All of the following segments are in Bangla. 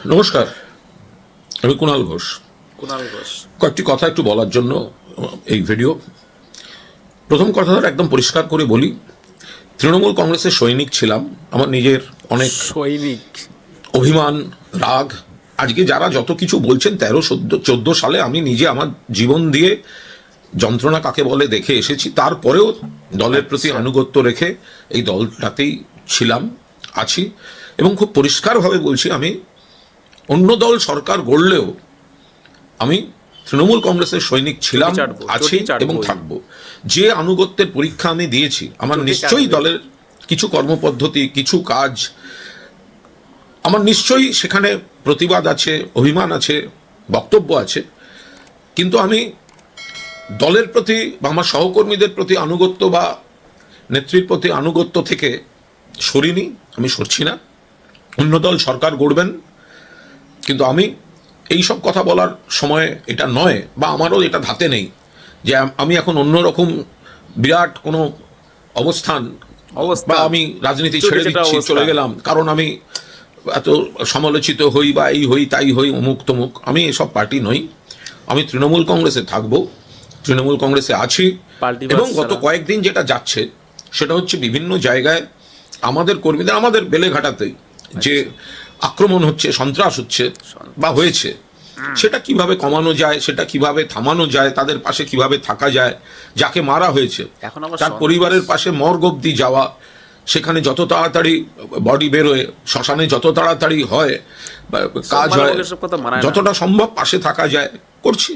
নমস্কার, আমি কুণাল ঘোষ। কুণাল ঘোষ কয়েকটি কথা একটু বলার জন্য এই ভিডিও। প্রথম কথাটা একদম পরিষ্কার করে বলি, তৃণমূল কংগ্রেসের সৈনিক ছিলাম। আমার নিজের অনেক সৈনিক অভিমান, রাগ। আজকে যারা যত কিছু বলছেন 13-14 সালে আমি নিজে আমার জীবন দিয়ে যন্ত্রণা কাকে বলে দেখে এসেছি। তারপরেও দলের প্রতি আনুগত্য রেখে এই দলটাতেই ছিলাম, আছি। এবং খুব পরিষ্কারভাবে বলছি, আমি অন্য দল সরকার গড়লেও আমি তৃণমূল কংগ্রেসের সৈনিক ছিলাম, আছি এবং থাকবো। যে আনুগত্যের পরীক্ষা আমি দিয়েছি, আমার নিশ্চয়ই দলের কিছু কর্মপদ্ধতি, কিছু কাজ, আমার নিশ্চয়ই সেখানে প্রতিবাদ আছে, অভিমান আছে, বক্তব্য আছে। কিন্তু আমি দলের প্রতি বা আমার সহকর্মীদের প্রতি আনুগত্য বা নেত্রীর প্রতি আনুগত্য থেকে সরিনি, আমি সরছি না। অন্য দল সরকার গড়বেন, কিন্তু আমি এই সব কথা বলার সময় এটা নয়, বা আমারও এটা ধাতে নেই যে আমি এখন অন্যরকম বিরাট কোনো অবস্থান বা আমি রাজনীতি ছেড়ে দিচ্ছি, চলে গেলাম কারণ আমি এত সমালোচিত হই বা এই হই তাই হই, অমুক তমুক। আমি এসব পার্টি নই। আমি তৃণমূল কংগ্রেসে থাকবো, তৃণমূল কংগ্রেসে আছি। এবং গত কয়েকদিন যেটা যাচ্ছে সেটা হচ্ছে বিভিন্ন জায়গায় আমাদের কর্মীদের, আমাদের বেলেঘাটাতেই যে আক্রমণ হচ্ছে, সন্ত্রাস হচ্ছে বা হয়েছে, সেটা কিভাবে কমানো যায়, সেটা কিভাবে থামানো যায়, তাদের পাশে কিভাবে থাকা যায়। যাকে মারা হয়েছে তার পরিবারের পাশে মর্গ অবধি যাওয়া, সেখানে যত তাড়াতাড়ি বডি বেরোয়, শ্মশানে যত তাড়াতাড়ি হয় কাজ হয়, যতটা সম্ভব পাশে থাকা যায় করছি।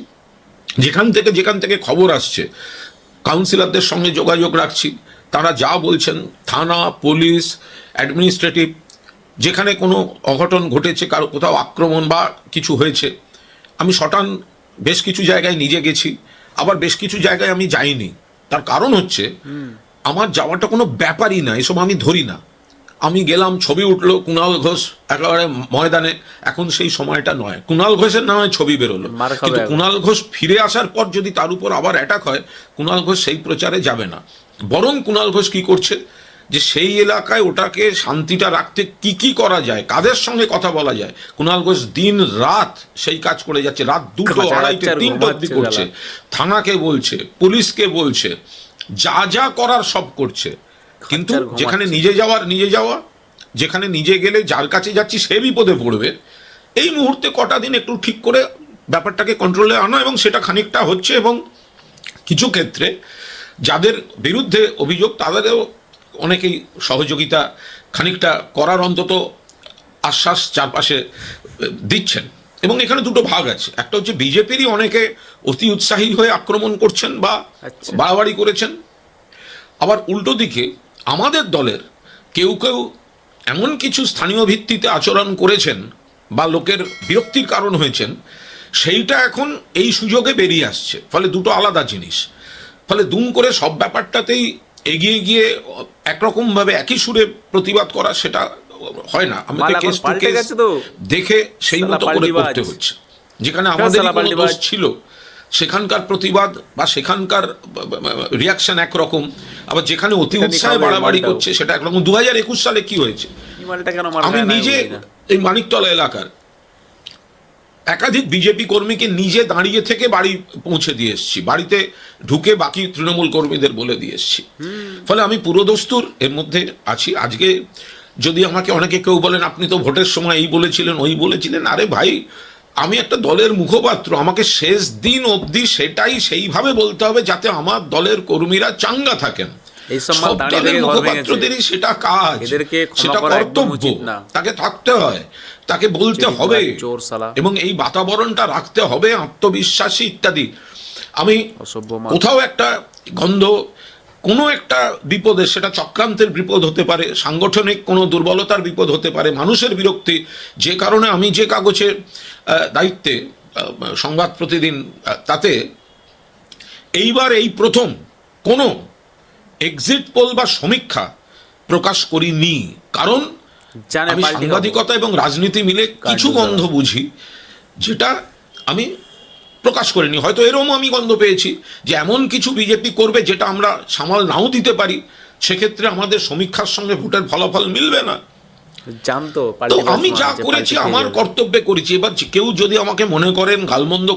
যেখান থেকে খবর আসছে, কাউন্সিলরদের সঙ্গে যোগাযোগ রাখছি, তারা যা বলছেন, থানা, পুলিশ, অ্যাডমিনিস্ট্রেটিভ, যেখানে কোনো অঘটন ঘটেছে, কারো কোথাও আক্রমণ বা কিছু হয়েছে, আমি শটান বেশ কিছু জায়গায় নিজে গেছি, আবার বেশ কিছু জায়গায় আমি যাইনি। তার কারণ হচ্ছে আমার যাওয়াটা কোনো ব্যাপারই না, এসব আমি ধরি না। আমি গেলাম, ছবি উঠলো, কুণাল ঘোষ একেবারে ময়দানে, এখন সেই সময়টা নয়। কুণাল ঘোষের নামে ছবি বেরোলো, কিন্তু কুণাল ঘোষ ফিরে আসার পর যদি তার উপর আবার অ্যাটাক হয়, কুণাল ঘোষ সেই প্রচারে যাবে না। বরং কুণাল ঘোষ কি করছে, যে সেই এলাকায় ওটাকে শান্তিটা রাখতে কি কি করা যায়, কাদের সঙ্গে কথা বলা যায়, কুণাল ঘোষ দিন রাত সেই কাজ করে যাচ্ছে। রাত 2টো, 2:30, 3টো অবধি করছে, থানাকে বলছে, পুলিশকে বলছে, যা যা করার সব করছে। কিন্তু যেখানে নিজে যাওয়া, যেখানে নিজে গেলে যার কাছে যাচ্ছি সে বিপদে পড়বে, এই মুহূর্তে কটা দিন একটু ঠিক করে ব্যাপারটাকে কন্ট্রোলে আনা, এবং সেটা খানিকটা হচ্ছে। এবং কিছু ক্ষেত্রে যাদের বিরুদ্ধে অভিযোগ তাদেরও অনেকেই সহযোগিতা খানিকটা করার অন্তত আশ্বাস চারপাশে দিচ্ছেন। এবং এখানে দুটো ভাগ আছে, একটা হচ্ছে বিজেপিরই অনেকে অতি উৎসাহী হয়ে আক্রমণ করছেন বা বাড়াবাড়ি করেছেন, আবার উল্টো দিকে আমাদের দলের কেউ কেউ এমন কিছু স্থানীয় ভিত্তিতে আচরণ করেছেন বা লোকের বিরক্তির কারণ হয়েছেন, সেইটা এখন এই সুযোগে বেরিয়ে আসছে। ফলে দুটো আলাদা জিনিস। ফলে দুম করে সব ব্যাপারটাতেই এগিয়ে গিয়ে একরকমভাবে একই সুরে প্রতিবাদ করা, সেটা হয় না। আমাদের কেস টু কেস দেখে সেই মতো করে করতে হচ্ছে। যেখানে আমাদের কোনো দোষ ছিল, সেখানকার প্রতিবাদ বা সেখানকার রিয়াকশন একরকম, আবার যেখানে অতি উৎসাহে বাড়াবাড়ি করছে সেটা একরকম। 2021 সালে কি হয়েছে, আমি নিজে এই মানিকতলা এলাকার একাধিক বিজেপি কর্মীকে নিজে দাঁড়িয়ে থেকে বাড়ি পৌঁছে দিয়ে এসেছি, বাড়িতে ঢুকে বাকি তৃণমূল কর্মীদের বলে দিয়ে এসেছি। ফলে আমি পুরোদস্তুর এর মধ্যে আছি। আজকে যদি আমাকে অনেকে কেউ বলেন আপনি তো ভোটের সময় এই বলেছিলেন, ওই বলেছিলেন, আরে ভাই, আমি একটা দলের মুখপাত্র, আমাকে শেষ দিন অবধি সেটাই সেইভাবে বলতে হবে যাতে আমার দলের কর্মীরা চাঙ্গা থাকেন। সব দলের মুখপাত্রদেরই সেটা কাজ, সেটা কর্তব্য, তাকে থাকতে হয়, তাকে বলতে হবে, এবং এই বাতাবরণটা রাখতে হবে, আত্মবিশ্বাসী ইত্যাদি। আমি কোথাও একটা গন্ধ, কোনো একটা বিপদে, সেটা চক্রান্তের বিপদ হতে পারে, সাংগঠনিক কোনো দুর্বলতার বিপদ হতে পারে, মানুষের বিরক্তি, যে কারণে আমি যে কাগজের দায়িত্বে সংবাদ প্রতিদিন, তাতে এইবার এই প্রথম কোনো এক্সিট পোল বা সমীক্ষা প্রকাশ করিনি। কারণ আমি সাংবাদিকতা এবং রাজনীতি মিলে কিছু গন্ধ বুঝি, যেটা আমি প্রকাশ করিনি। হয়তো এরকম আমি গন্ধ পেয়েছি যে এমন কিছু বিজেপি করবে যেটা আমরা সামাল নাও দিতে পারি, সেক্ষেত্রে আমাদের সমীক্ষার সঙ্গে ভোটের ফলাফল মিলবে না। জানতো তো আমি যা করেছি আমার কর্তব্যে করেছি। এবার কেউ যদি আমাকে মনে করেন গালমন্দ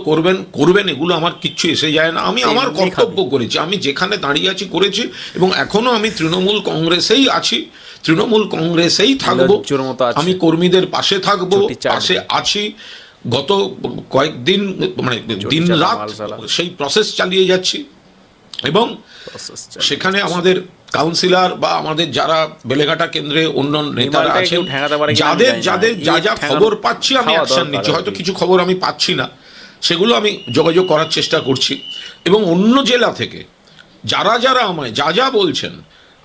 করবেন, এগুলো আমার কিচ্ছু এসে যায় না। আমি আমার কর্তব্য করেছি, আমি যেখানে দাঁড়িয়ে আছি করেছি, এবং এখনো আমি তৃণমূল কংগ্রেসেই আছি, তৃণমূল কংগ্রেসেই থাকবো, আমি কর্মীদের পাশে থাকবো, পাশে আছি। গত কয়েকদিন মানে দিন রাত সেই প্রসেস চালিয়ে যাচ্ছি, এবং সেখানে আমাদের কাউন্সিলর বা আমাদের যারা বেলেঘাটা কেন্দ্রে অন্য নেতারা আছেন, যাদের যা যা খবর পাচ্ছি আমি অ্যাকশন নিচ্ছি। হয়তো কিছু খবর আমি পাচ্ছি না, সেগুলো আমি যোগাযোগ করার চেষ্টা করছি, এবং অন্য জেলা থেকে যারা আমায় যা বলছেন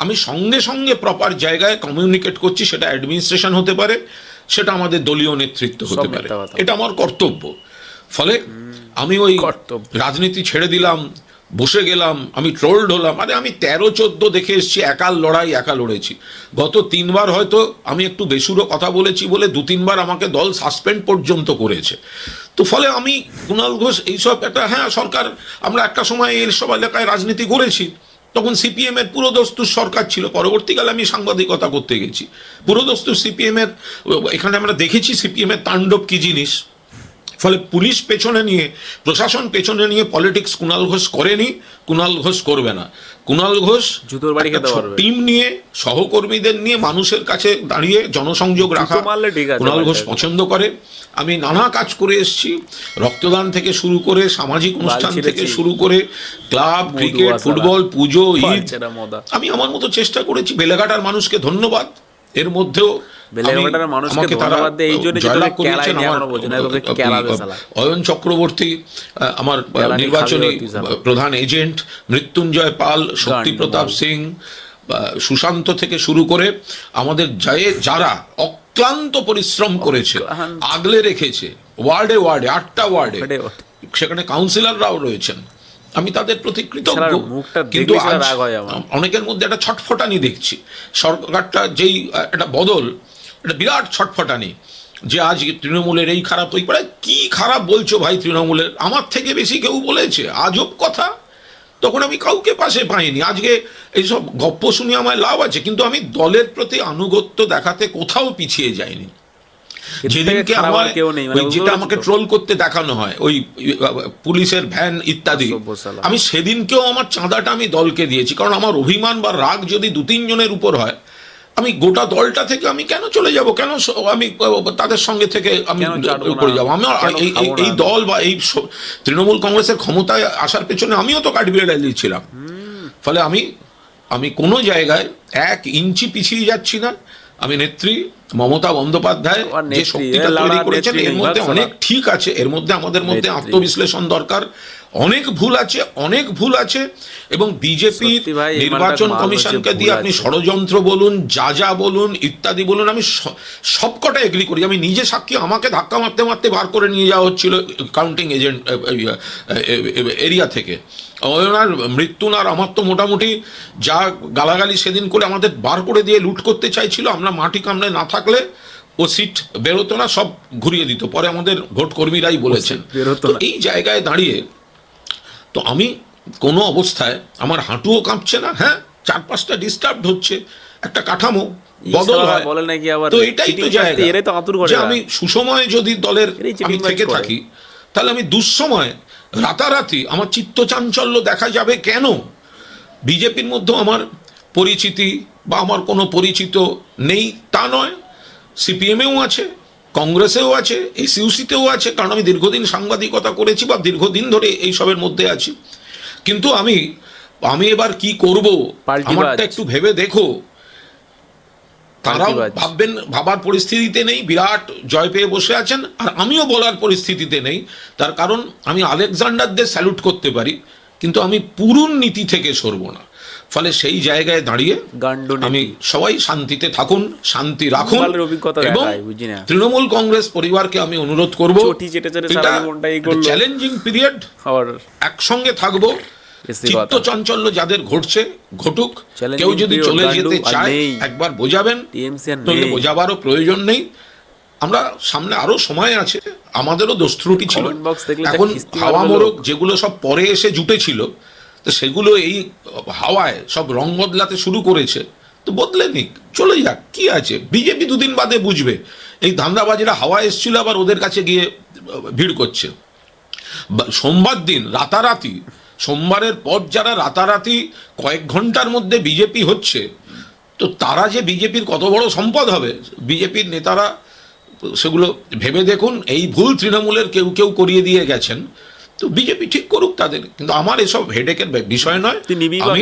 আমি সঙ্গে সঙ্গে প্রপার জায়গায় কমিউনিকেট করছি। সেটা অ্যাডমিনিস্ট্রেশন হতে পারে, সেটা আমাদের দলীয় নেতৃত্ব হতে পারে, এটা আমার কর্তব্য। ফলে আমি ওই রাজনীতি ছেড়ে দিলাম, বসে গেলাম, আমি ট্রোলড হলাম। আরে আমি 13-14 দেখে এসেছি, একা লড়েছি। গত 3বার হয়তো আমি একটু বেসুরো কথা বলেছি বলে 2-3বার আমাকে দল সাসপেন্ড পর্যন্ত করেছে। তো ফলে আমি কুণাল ঘোষ এইসব একটা, হ্যাঁ সরকার, আমরা একটা সময় এইসব এলাকায় রাজনীতি করেছি, তখন সিপিএম এর পুরোদস্তুর সরকার ছিল। পরবর্তীকালে আমি সাংবাদিকতা করতে গেছি, পুরোদস্তুর সিপিএম এর, এখানে আমরা দেখেছি সিপিএম এর তাণ্ডব কি জিনিস। ফলে পুলিশ পেছনে নিয়ে, প্রশাসন পেছনে নিয়ে পলিটিক্স কুণাল ঘোষ করেনি, কুণাল ঘোষ করবে না। কুণাল ঘোষ টিম নিয়ে, সহকর্মীদের নিয়ে মানুষের কাছে দাঁড়িয়ে জনসংযোগ রাখা কুণাল ঘোষ পছন্দ করে। আমি নানা কাজ করে এসেছি, রক্তদান থেকে শুরু করে, সামাজিক অনুষ্ঠান থেকে শুরু করে, ক্লাব, ক্রিকেট, ফুটবল, পুজো, ঈদ, আমি আমার মতো চেষ্টা করেছি। বেলেঘাটার মানুষকে ধন্যবাদ। এর মধ্যেও অয়ন চক্রবর্তী, আমার নির্বাচনী প্রধান এজেন্ট, মৃত্যুঞ্জয় পাল, শক্তিপ্রতাপ সিং, সুশান্ত থেকে শুরু করে আমাদের যারা অক্লান্ত পরিশ্রম করেছে, আগলে রেখেছে, ওয়ার্ডে 8টা ওয়ার্ডে, সেখানে কাউন্সিলররাও রয়েছেন, আমি তাদের প্রতি কৃতজ্ঞ। কিন্তু আজ অনেকের মধ্যে একটা ছটফটানি দেখছি। সরকারটা যেই একটা বদল, একটা বিরাট ছটফটানি, যে আজ তৃণমূলের এই খারাপ, ওই পারে কি খারাপ বলছো ভাই তৃণমূলের, আমার থেকে বেশি কেউ বলেছে, আজব কথা। তখন আমি কাউকে পাশে পাইনি। আজকে এইসব গপ্প শুনে আমার লাভ আছে, কিন্তু আমি দলের প্রতি আনুগত্য দেখাতে কোথাও পিছিয়ে যাইনি। যেদিনকে আমার যেটা আমাকে ট্রোল করতে দেখানো হয়, ওই পুলিশের ভ্যান ইত্যাদি, আমি সেদিনকেও আমার চাঁদাটা আমি দলকে দিয়েছি। কারণ আমার অভিমান বা রাগ যদি 2-3 জনের উপর হয়, আমি গোটা দলটা থেকে আমি কেন চলে যাব, কেন আমি তাদের সঙ্গে থেকে আমি করে যাবো। আমি এই দল বা এই তৃণমূল কংগ্রেসের ক্ষমতায় আসার পেছনে আমিও তো কাঠবিড়ালি ছিলাম। ফলে আমি কোনো জায়গায় 1 ইঞ্চি পিছিয়ে যাচ্ছি না। আমি নেত্রী মমতা বন্দ্যোপাধ্যায় যে শক্তিটা তৈরি করেছেন, এর মধ্যে অনেক ঠিক আছে, এর মধ্যে আমাদের মধ্যে আত্মবিশ্লেষণ দরকার। অনেক ভুল আছে, এবং বিজেপি নির্বাচন কমিশনকে দিয়ে আপনি ষড়যন্ত্র বলুন, যা বলুন, ইত্যাদি বলুন, আমি সবকটা এগ্রি করি। আমি নিজে সাক্ষী, আমাকে ধাক্কা মারতে বার করে নিয়ে যাওয়া হচ্ছিল কাউন্টিং এজেন্ট এরিয়া থেকে। মৃত্যুনার আমার তো মোটামুটি যা গালাগালি সেদিন করে আমাদের বার করে দিয়ে লুট করতে চাইছিল, আমরা মাটি কামড়ে না থাকলে ও সিট বেরোতো না, সব ঘুরিয়ে দিত। পরে আমাদের ভোট কর্মীরাই বলেছেন। তো এই জায়গায় দাঁড়িয়ে তো আমি কোনো অবস্থায়, আমার হাঁটুও কাঁপছে না, হ্যাঁ 4-5টা ডিস্টার্ব হচ্ছে, একটা কাঠামো বদল হয়, তো এটাই তো জায়গা যে আমি সুসময়ে যদি দলের আমি থেকে থাকি, তাহলে আমি দুঃসময় রাতারাতি আমার চিত্তচাঞ্চল্য দেখা যাবে কেন? বিজেপির মধ্যেও আমার পরিচিতি বা আমার কোনো পরিচিত নেই তা নয়, সিপিএমেও আছে, কংগ্রেসেও আছে, এসইউসিতেও আছে, কারণ আমি দীর্ঘদিন সাংবাদিকতা করেছি বা দীর্ঘদিন ধরে এইসবের মধ্যে আছি। কিন্তু আমি এবার কি করব, আমারটা একটু ভেবে দেখো। তারাও ভাবার পরিস্থিতিতে নেই, বিরাট জয় পেয়ে বসে আছেন, আর আমিও বলার পরিস্থিতিতে নেই। তার কারণ আমি আলেকজান্ডারদের স্যালুট করতে পারি, কিন্তু আমি পুরুন নীতি থেকে সরব না। ফলে সেই জায়গায় দাঁড়িয়ে আমি সবাই শান্তিতে থাকুন, শান্তি রাখুন, এবং তৃণমূল কংগ্রেস পরিবারকে আমি অনুরোধ করব, চ্যালেঞ্জিং পিরিয়ড, একসঙ্গে থাকবো, চিত্ত চাঞ্চল্য যাদের ঘটুক, কেউ যদি চলে যেতে চায় একবার বোঝাবেন, নইলে বোঝাবারও প্রয়োজন নেই। আমরা সামনে আরো সময় আছে, আমাদেরও দোষ ত্রুটি ছিল। এখন হাওয়া মোড়ক যেগুলো সব পরে এসে জুটেছিল, তো সেগুলো এই হাওয়ায় সব রং বদলাতে শুরু করেছে। তো বদলে নিক, চলে যাক, কি আছে, বিজেপি দুদিন বাদে বুঝবে এই ধান্দাবাজিরা হাওয়া এসেছিল আবার ওদের কাছে গিয়ে ভিড় করছে। সোমবার দিন রাতারাতি, সোমবারের পর যারা রাতারাতি কয়েক ঘন্টার মধ্যে বিজেপি হচ্ছে, তো তারা যে বিজেপির কত বড় সম্পদ হবে বিজেপির নেতারা সেগুলো ভেবে দেখুন। এই ভুল তৃণমূলের কেউ কেউ করিয়ে দিয়ে গেছেন, তো বিজেপি ঠিক করুক তাদের, কিন্তু আমার এসব হেডেকের বিষয় নয়। আমি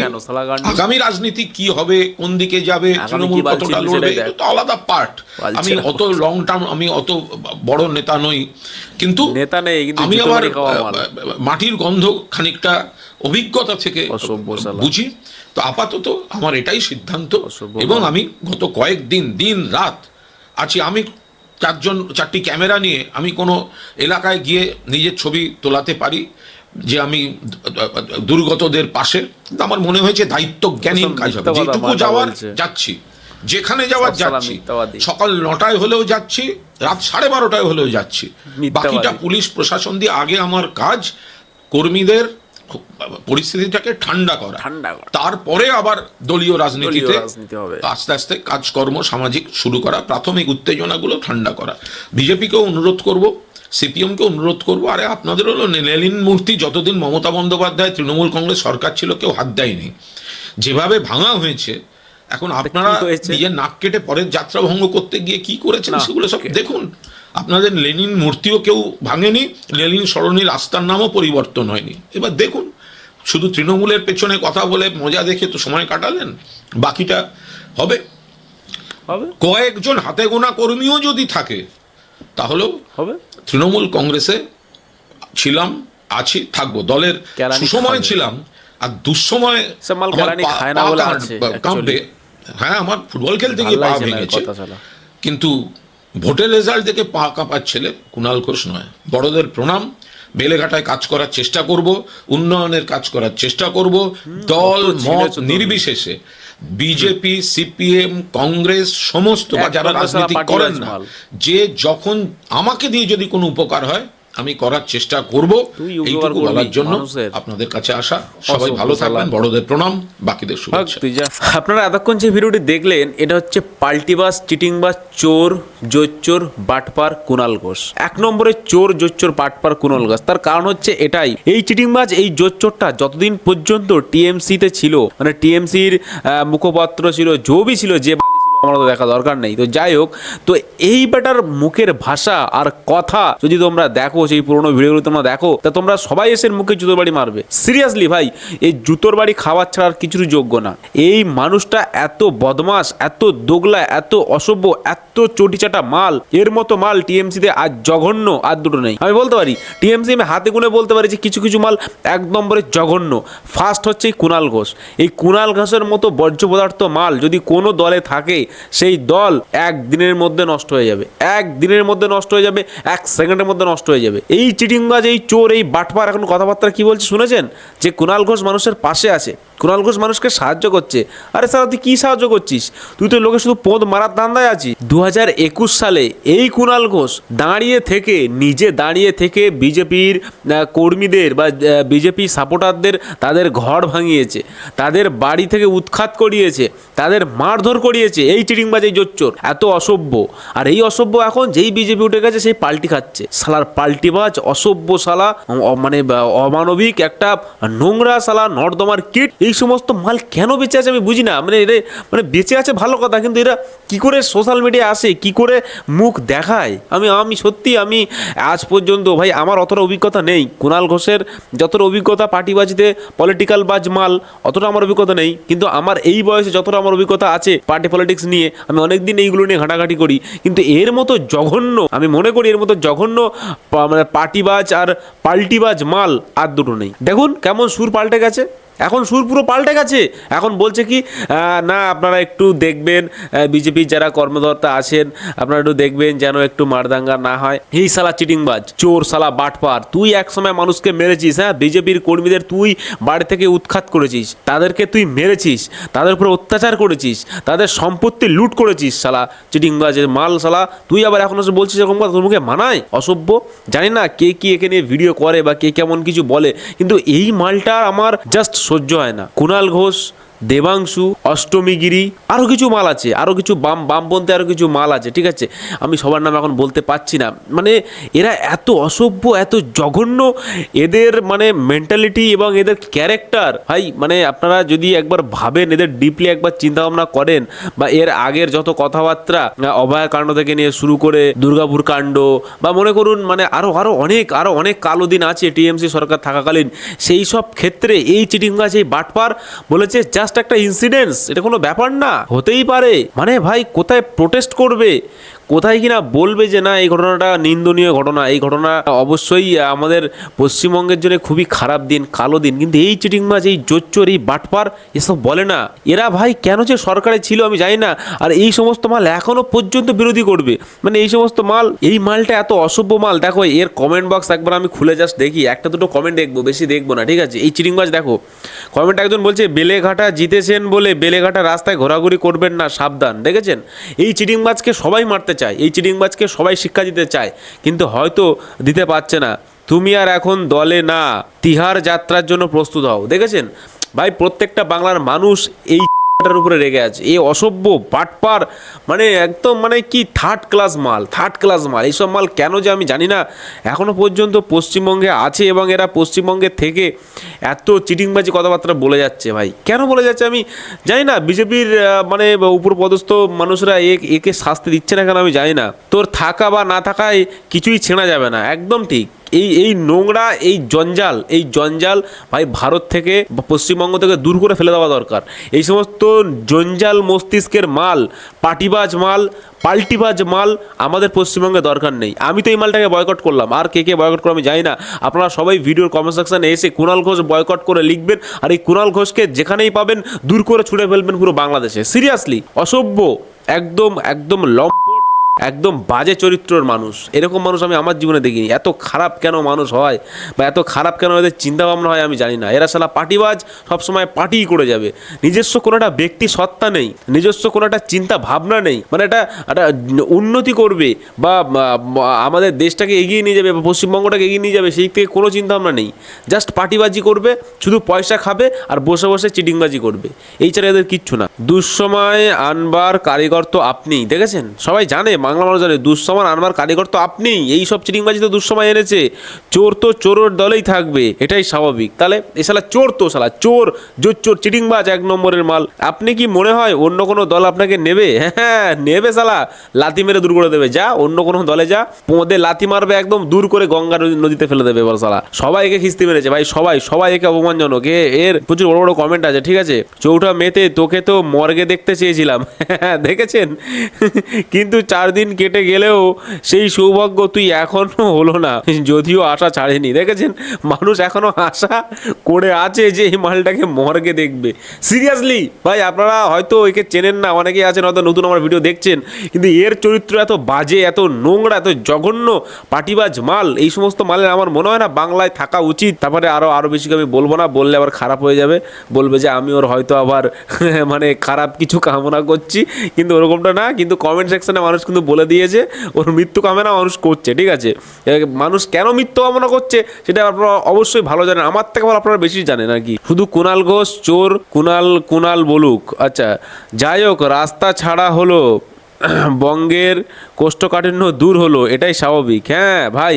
আগামী রাজনীতি কি হবে, কোন দিকে যাবে, তৃণমূল কতটা লড়বে, এটা তো আলাদা পার্ট। আমি অত লং টার্ম, আমি অত বড় নেতা নই, কিন্তু আমি আবার মাটির গন্ধ খানিকটা অভিজ্ঞতা থেকে বুঝি। তো আপাতত আমার এটাই সিদ্ধান্ত, এবং আমি গত কয়েকদিন দিন রাত আছি। আমি চারটি ক্যামেরা নিয়ে আমি কোনো এলাকায় গিয়ে নিজের ছবি তোলাতে পারি যে আমি দুর্গতদের পাশে, কিন্তু আমার মনে হয়েছে দায়িত্ব জ্ঞানীন কাজ হবে। যেটুকু যাওয়ার যাচ্ছি, যেখানে যাওয়ার যাচ্ছি, সকাল 9টায় হলেও যাচ্ছি, রাত 12:30টায় হলেও যাচ্ছি। বাকিটা পুলিশ প্রশাসন দিয়ে। আগে আমার কাজ কর্মীদের পরিস্থিতিটাকে ঠান্ডা করা, তারপরে আবার দলীয় রাজনীতিতে আস্তে আস্তে কাজকর্ম সামাজিক শুরু করা, প্রাথমিক উত্তেজনাগুলো ঠান্ডা করা। বিজেপিকেও অনুরোধ করব, সিপিএমকে অনুরোধ করব, আরে আপনাদের হলো লেনিন মূর্তি যতদিন মমতা বন্দ্যোপাধ্যায় তৃণমূল কংগ্রেস সরকার ছিল কেউ হাত দেয়নি, যেভাবে ভাঙা হয়েছে এখন আপনারা নিজের নাক কেটে পরের যাত্রা ভঙ্গ করতে গিয়ে কি করেছেন সেগুলো সব দেখুন। আপনাদের লেনিন মূর্তিও কেউ ভাঙেনি, লেনিন সরণি রাস্তার নামও পরিবর্তন হয়নি। এবার দেখুন, শুধু তৃণমূলের পেছনে কথা বলে মজা দেখে তো সময় কাটালেন, বাকিটা হবে। কয়েকজন হাতে গোনা কর্মীও যদি থাকে তাহলেও হবে। তৃণমূল কংগ্রেসে ছিলাম, আছি, থাকবো, দলের সুসময় ছিলাম, আর দুঃসময় কাঁপবে। হ্যাঁ, আমার ফুটবল খেলতে গিয়ে পা ভেঙেছে, কিন্তু ভোটের রেজাল্ট দেখে পা কাঁপার ছেলে কুণাল ঘোষ নয়। বড়দের প্রণাম, বেলেঘাটায় কাজ করার চেষ্টা করব, উন্নয়নের কাজ করার চেষ্টা করব, দল মত নির্বিশেষে। বিজেপি, সিপিএম, কংগ্রেস সমস্ত বা যারা রাজনীতি করেন না, যে যখন আমাকে দিয়ে যদি কোনো উপকার হয় আমি করার চেষ্টা করব, এইটুকু বলার জন্য আপনাদের কাছে আসা। সবাই ভালো থাকবেন, বড়দের প্রণাম, বাকিদের শুভেচ্ছা। আপনারা এতক্ষণ যে ভিডিওটি দেখলেন, এটা হচ্ছে পাল্টিবাজ, চিটিংবাজ, চোর, জোচ্চোর, বাটপার কুণাল ঘোষ। 1 নম্বরে চোর, জোচ্চোর, বাটপার কুণাল ঘোষ। তার কারণ হচ্ছে এটাই, এই চিটিংবাজ, এই জোচ্চোরটা যতদিন পর্যন্ত টিএমসিতে ছিল, মানে টিএমসির মুখপাত্র ছিল, জবি ছিল, যে আমার তো দেখা দরকার নেই। তো যাই হোক, তো এই ব্যাটার মুখের ভাষা আর কথা যদি তোমরা দেখো, সেই পুরোনো ভিডিওগুলো তোমরা দেখো, তা তোমরা সবাই এসে মুখে জুতোর বাড়ি মারবে। সিরিয়াসলি ভাই, এই জুতোর বাড়ি খাওয়ার ছাড়া আর কিছুর যোগ্য না। এই মানুষটা এত বদমাস, এত দোগলা, এত অসভ্য, এত চটিচাটা মাল, এর মতো মাল টিএমসিতে আজ জঘন্য আর দুটো নেই। আমি বলতে পারি টিএমসি, আমি হাতে গুনে বলতে পারি যে কিছু কিছু মাল 1 নম্বরে জঘন্য। ফার্স্ট হচ্ছে এই কুণাল ঘোষ। এই কুণাল ঘোষের মতো বর্জ্য পদার্থ মাল যদি কোনো দলে থাকে, সেই দল 1 দিনের মধ্যে নষ্ট হয়ে যাবে, 1 দিনের মধ্যে নষ্ট হয়ে যাবে, 1 সেকেন্ডের মধ্যে নষ্ট হয়ে যাবে। এই চিটিংবাজ, এই চোর, এই বাটপার এখন কথাবার্তা কি বলছে শুনেছেন? যে কুণাল ঘোষ মানুষের পাশে আছে, কুণাল ঘোষ মানুষকে সাহায্য করছে। আরে স্যার, তুই কি সাহায্য করছিস? তুই তো লোকে শুধু পদ মারার ধান্দায় আছিস। 2021 সালে এই কুণাল ঘোষ নিজে দাঁড়িয়ে থেকে বিজেপির কর্মীদের বা বিজেপি সাপোর্টারদের তাদের ঘর ভাঙিয়েছে, তাদের বাড়ি থেকে উৎখাত করিয়েছে, তাদের মারধর করিয়েছে। এই চিটিংবাজ, এই জোচ্চোর, এত অসভ্য। আর এই অসভ্য এখন যেই বিজেপি উঠে গেছে সেই পাল্টি খাচ্ছে। শালার পাল্টিবাজ, অসভ্য শালা, মানে অমানবিক একটা নোংরা শালা, নর্দমার কিট। এই সমস্ত মাল কেন বেঁচে আছে আমি বুঝি না। মানে বেঁচে আছে ভালো কথা, কিন্তু এরা কি করে সোশ্যাল মিডিয়ায় আসে, কি করে মুখ দেখায়? আমি সত্যি, আমি আজ পর্যন্ত ভাই আমার অতটা অভিজ্ঞতা নেই। কুণাল ঘোষের যতটা অভিজ্ঞতা পার্টিবাজিতে, পলিটিক্যাল বাজ মাল, অতটা আমার অভিজ্ঞতা নেই। কিন্তু আমার এই বয়সে যতটা আমার অভিজ্ঞতা আছে পার্টি পলিটিক্স নিয়ে, আমি অনেকদিন এইগুলো নিয়ে ঘাটাঘাটি করি। কিন্তু এর মতো জঘন্য, আমি মনে করি এর মতো জঘন্য মানে পার্টিবাজ আর পাল্টিবাজ মাল আর দুটো নেই। দেখুন কেমন সুর পাল্টে গেছে, এখন সুর পুরো পাল্টে গেছে। এখন বলছে কি না, আপনারা একটু দেখবেন, বিজেপির যারা কর্মকর্তা আছেন আপনারা একটু দেখবেন যেন একটু মারদাঙ্গা না হয়। এই শালা চিটিংবাজ, চোর, শালা বাটপার, তুই একসময় মানুষকে মেরেছিস। হ্যাঁ, বিজেপির কর্মীদের তুই বাড়ি থেকে উৎখাত করেছিস, তাদেরকে তুই মেরেছিস, তাদের উপরে অত্যাচার করেছিস, তাদের সম্পত্তি লুট করেছিস। শালা চিটিংবাজের মাল, শালা তুই আবার এখন এসে বলছিস এরকম কথা? তোর মুখে মানায়? অসভ্য। জানি না কে কি এখানে ভিডিও করে বা কে কেমন কিছু বলে, কিন্তু এই মালটা আমার জাস্ট সহ্য হয় না। কুণাল ঘোষ দেবাংশু, অষ্টমীগিরি, আরও কিছু মাল আছে, আরও কিছু বামপন্থী আরও কিছু মাল আছে, ঠিক আছে, আমি সবার নাম এখন বলতে পারছি না। মানে এরা এত অসভ্য, এত জঘন্য, এদের মানে মেন্টালিটি এবং এদের ক্যারেক্টার ভাই, মানে আপনারা যদি একবার ভাবেন, এদের ডিপলি একবার চিন্তা ভাবনা করেন, বা এর আগের যত কথাবার্তা, অভয়া কাণ্ড থেকে নিয়ে শুরু করে দুর্গাপুর কাণ্ড, বা মনে করুন মানে আরও অনেক কালো দিন আছে টিএমসি সরকার থাকাকালীন, সেই সব ক্ষেত্রে এই চিটিংবাজ, এই বাটপার বলেছে জাস্ট একটা ইনসিডেন্স, এটা কোনো ব্যাপার না, হতেই পারে। মানে ভাই কোথায় প্রোটেস্ট করবে, কোথায় কিনা বলবে যে না এই ঘটনাটা নিন্দনীয় ঘটনা, এই ঘটনা অবশ্যই আমাদের পশ্চিমবঙ্গের জন্য খুবই খারাপ দিন, কালো দিন, কিন্তু এই চিটিংবাজ, এই জোচ্চোর, এই বাটপার এসব বলে না। এরা ভাই কেন যে সরকারে ছিল আমি জানি না, আর এই সমস্ত মাল এখনো পর্যন্ত বিরোধী করবে, মানে এই সমস্ত মাল, এই মালটা এত অসভ্য মাল। দেখো এর কমেন্ট বক্স একবার আমি খুলে জাস্ট দেখি, একটা দুটো কমেন্ট দেখবো, বেশি দেখবো না, ঠিক আছে। এই চিটিংবাজ দেখো কমেন্ট, একজন বলছে বেলেঘাটা জিতেছেন বলে বেলেঘাটা রাস্তায় ঘোরাঘুরি করবেন না, সাবধান। দেখেছেন, এই চিটিংবাজকে সবাই মারতে চায়, এই চিটিংবাজকে সবাই শিক্ষা দিতে চায়, কিন্তু হয়তো দিতে পারছে না। তুমি আর এখন দলে না, তিহার যাত্রার জন্য প্রস্তুত হও। দেখেছেন ভাই, প্রত্যেকটা বাংলার মানুষ এই টার উপরে রেগে আছে, এই অসভ্য বাটপার, মানে একদম মানে কি থার্ড ক্লাস মাল। এইসব মাল কেন যে আমি জানি না এখনো পর্যন্ত পশ্চিমবঙ্গে আছে, এবং এরা পশ্চিমবঙ্গে থেকে এত চিটিংবাজি কথাবার্তা বলে যাচ্ছে। ভাই কেন বলে যাচ্ছে আমি জানি না, বিজেপির মানে উপরপদস্থ মানুষরা একে শাস্তি দিচ্ছে না কেন আমি জানি না। তোর থাকা বা না থাকায় কিছুই ছেঁড়া যাবে না, একদম ঠিক। এই নোংরা, এই জঞ্জাল ভাই ভারত থেকে, পশ্চিমবঙ্গ থেকে দূর করে ফেলে দেওয়া দরকার। এই সমস্ত জঞ্জাল মস্তিষ্কের মাল, পাল্টিবাজ মাল আমাদের পশ্চিমবঙ্গে দরকার নেই। আমি তো এই মালটাকে বয়কট করলাম, আর কে বয়কট করে আমি জানি না। আপনারা সবাই ভিডিওর কমেন্ট সেকশনে এসে কুণাল ঘোষ বয়কট করে লিখবেন, আর এই কুণাল ঘোষকে যেখানেই পাবেন দূর করে ছুড়ে ফেলবেন পুরো বাংলাদেশে। সিরিয়াসলি অসভ্য, একদম লম্পট, একদম বাজে চরিত্রের মানুষ। এরকম মানুষ আমি আমার জীবনে দেখিনি। এত খারাপ কেন মানুষ হয়, বা এত খারাপ কেন এদের চিন্তাভাবনা হয় আমি জানি না। এরা শালা পার্টিবাজ, সবসময় পার্টিই করে যাবে। নিজস্ব কোনো একটা ব্যক্তি সত্তা নেই, নিজস্ব কোনো একটা চিন্তা ভাবনা নেই, মানে একটা উন্নতি করবে বা আমাদের দেশটাকে এগিয়ে নিয়ে যাবে বা পশ্চিমবঙ্গটাকে এগিয়ে নিয়ে যাবে, সেই থেকে কোনো চিন্তাভাবনা নেই। জাস্ট পার্টিবাজি করবে, শুধু পয়সা খাবে আর বসে বসে চিটিংবাজি করবে, এই ছাড়া এদের কিচ্ছু না। দুঃসময় আনবার কারিগর তো আপনি। দেখেছেন, সবাই জানে, বাংলা মানুষ জানে, দুঃসময় আনবার কারিগর তো আপনি। এই সব চিটিংবাজি তো দুঃসময় এনেছে। চোর তো চোরের দলেই থাকবে, এটাই স্বাভাবিক। তাহলে এ শালা চোর, তো শালা চোর, জোচ্চোর, চিটিংবাজ, এক নম্বরের মাল। আপনি কি মনে হয় অন্য কোনো দল আপনাকে নেবে? হ্যাঁ নেবে, শালা লাথি মেরে দূর করে দেবে। যা অন্য কোনো দলে যা, পোঁদে লাথি মারবে, একদম দূর করে গঙ্গা নদীতে ফেলে দেবে। এবার শালা সবাই একে খিস্তি মেরেছে ভাই, সবাই একে অপমানজনক। এর প্রচুর বড় কমেন্ট আছে, ঠিক আছে। 4 মেতে তোকে তো মর্গে দেখতে চেয়েছিলাম, দেখেছেন, কিন্তু 4 দিন কেটে গেলেও সেই সৌভাগ্য তুই এখনো হলো না, যদিও আশা ছাড়েনি। দেখেছেন, মানুষ এখনো আশা করে আছে যে এই মালটাকে মর্গে দেখবে। সিরিয়াসলি ভাই, আপনারা হয়তো একে চেনেন না, অনেকেই আছেন হয়তো নতুন আমার ভিডিও দেখছেন, কিন্তু এর চরিত্র এত বাজে, এত নোংরা, এত জঘন্য, পাটিবাজ মাল। এই সমস্ত মালের আমার মনে হয় না বাংলায় থাকা উচিত। তারপরে আরো বেশি আমি বলবো না, বললে আবার খারাপ হয়ে যাবে, বলবে যে আমি ওর হয়তো আবার মানে খারাপ কিছু কামনা করছি, কিন্তু ওরকমটা না। কিন্তু কমেন্ট সেকশনে মানুষ কিন্তু বলে দিয়েছে ওর মৃত্যু কামনা মানুষ করছে, ঠিক আছে। মানুষ কেন মৃত্যু কামনা করছে সেটা আপনারা অবশ্যই ভালো জানেন, আমার থেকে ভালো আপনারা বেশি জানেন আর কি। শুধু কুণাল ঘোষ চোর, কুণাল বলুক। আচ্ছা যাই হোক, রাস্তা ছাড়া হলো, বঙ্গের কোষ্ঠকাঠিন্য দূর হলো, এটাই স্বাভাবিক। হ্যাঁ ভাই,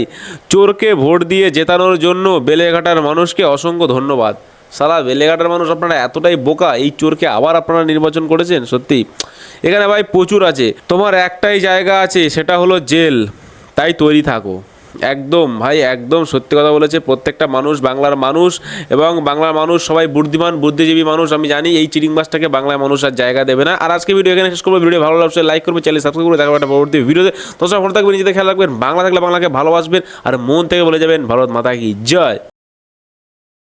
চোরকে ভোট দিয়ে জেতানোর জন্য বেলেঘাটার মানুষকে অসংখ্য ধন্যবাদ। সালা বেলেঘাটার মানুষ আপনারা এতটাই বোকা, এই চোরকে আবার আপনারা নির্বাচন করেছেন। সত্যি এখানে ভাই প্রচুর আছে, তোমার একটাই জায়গা আছে, সেটা হলো জেল, তাই তৈরি থাকো। একদম ভাই, একদম সত্যি কথা বলেছে প্রত্যেকটা মানুষ, বাংলার মানুষ, এবং বাংলার মানুষ সবাই বুদ্ধিমান, বুদ্ধিজীবী মানুষ। আমি জানি এই চিটিংবাজটাকে বাংলার মানুষ আর জায়গা দেবে না। আর আজকে ভিডিও এখানে শেষ করবো। ভিডিও ভালো লাগছে লাইক করবে, চ্যানেল সাবস্ক্রাইব করে দেখাবো একটা পরবর্তী ভিডিওতে। তো সব ভালো থাকবেন, নিজেদের খেয়াল রাখবেন, বাংলা থাকলে বাংলাকে ভালোবাসবেন, আর মন থেকে বলে যাবেন ভারত মাতা কি জয়।